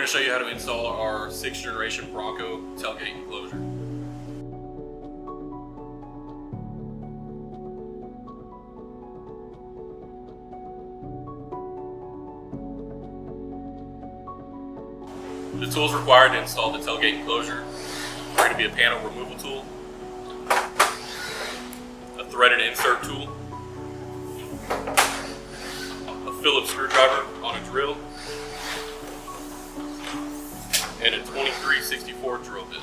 going to show you how to install our 6th generation Bronco tailgate enclosure. The tools required to install the tailgate enclosure are going to be a panel removal tool, a threaded insert tool, a Phillips screwdriver on a drill, and a 2364 drill bit.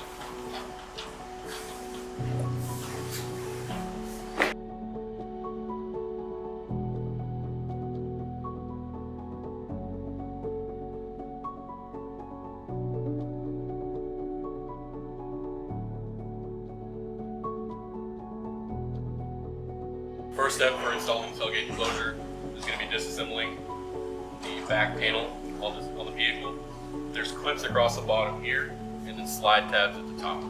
First step for installing the tailgate enclosure is going to be disassembling the back panel on the vehicle. There's clips across the bottom here and then slide tabs at the top.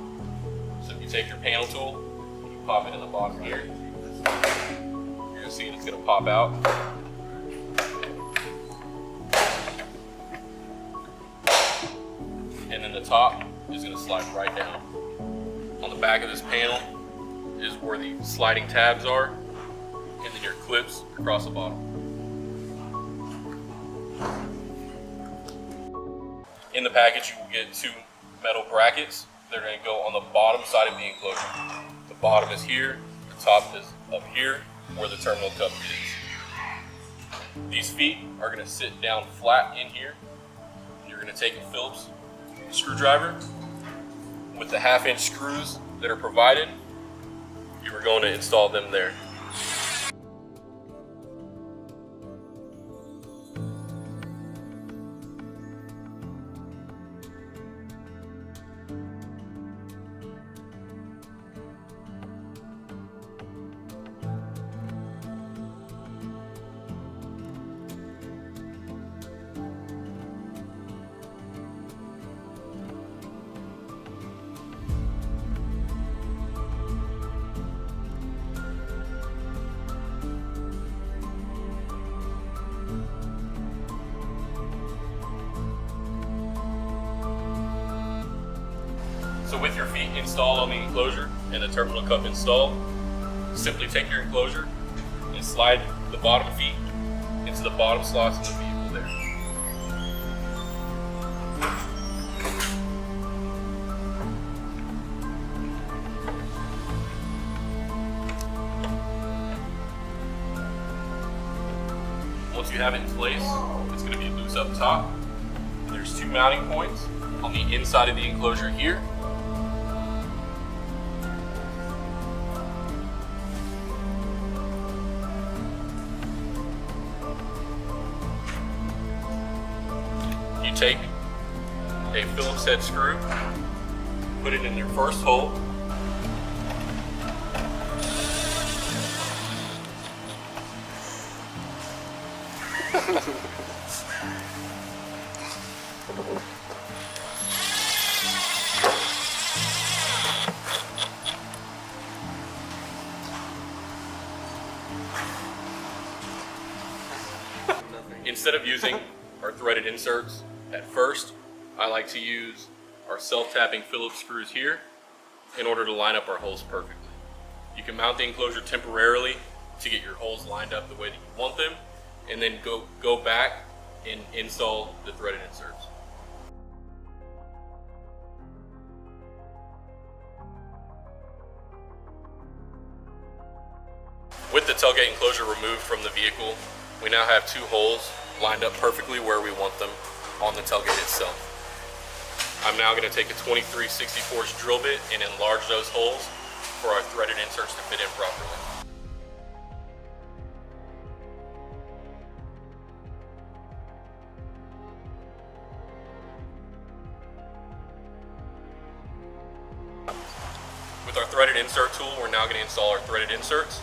So if you take your panel tool, you pop it in the bottom here, you're going to see it's going to pop out. And then the top is going to slide right down. On the back of this panel is where the sliding tabs are, and then your clips across the bottom. In the package, you will get 2 metal brackets. They're going to go on the bottom side of the enclosure. The bottom is here, the top is up here, where the terminal cup is. These feet are going to sit down flat in here. You're going to take a Phillips screwdriver with the 1/2-inch screws that are provided. You are going to install them there. So with your feet installed on the enclosure and the terminal cup installed, simply take your enclosure and slide the bottom feet into the bottom slots of the vehicle there. Once you have it in place, it's going to be loose up top. There's 2 mounting points on the inside of the enclosure here. You take a Phillips head screw, put it in your first hole, instead of using our threaded inserts at first, I like to use our self-tapping Phillips screws here in order to line up our holes perfectly. You can mount the enclosure temporarily to get your holes lined up the way that you want them, and then go back and install the threaded inserts. With the tailgate enclosure removed from the vehicle, we now have 2 holes lined up perfectly where we want them on the tailgate itself. I'm now going to take a 23/64 drill bit and enlarge those holes for our threaded inserts to fit in properly. With our threaded insert tool, we're now going to install our threaded inserts.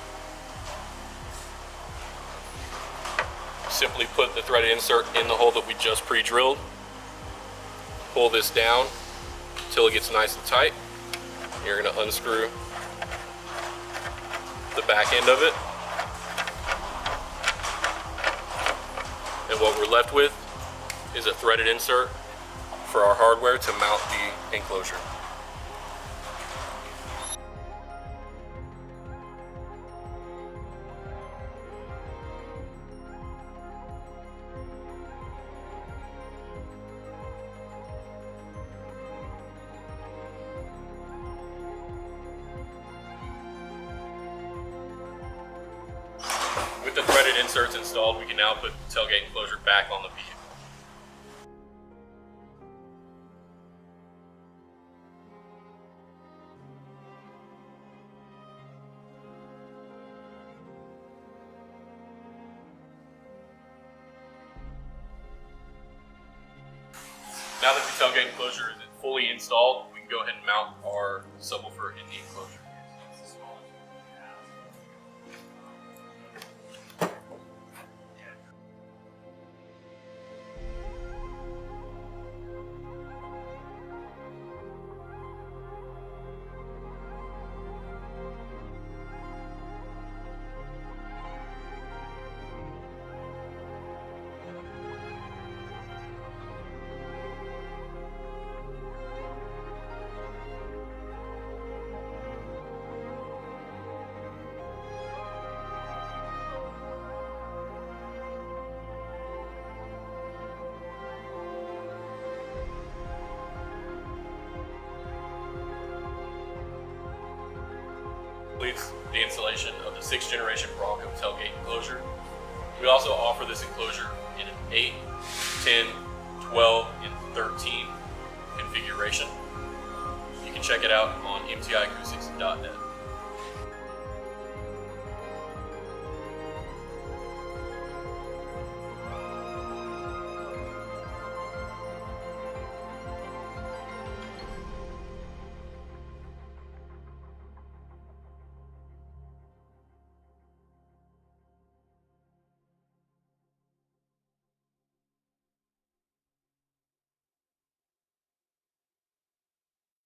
Simply put the threaded insert in the hole that we just pre-drilled. Pull this down until it gets nice and tight. You're going to unscrew the back end of it. And what we're left with is a threaded insert for our hardware to mount the enclosure. With the threaded inserts installed, we can now put the tailgate enclosure back on the vehicle. Now that the tailgate enclosure is fully installed, we can go ahead and mount our subwoofer in the enclosure. Completes the installation of the 6th generation Bronco tailgate enclosure. We also offer this enclosure in an 8, 10, 12, and 13 configuration. You can check it out on mtiacoustics.net.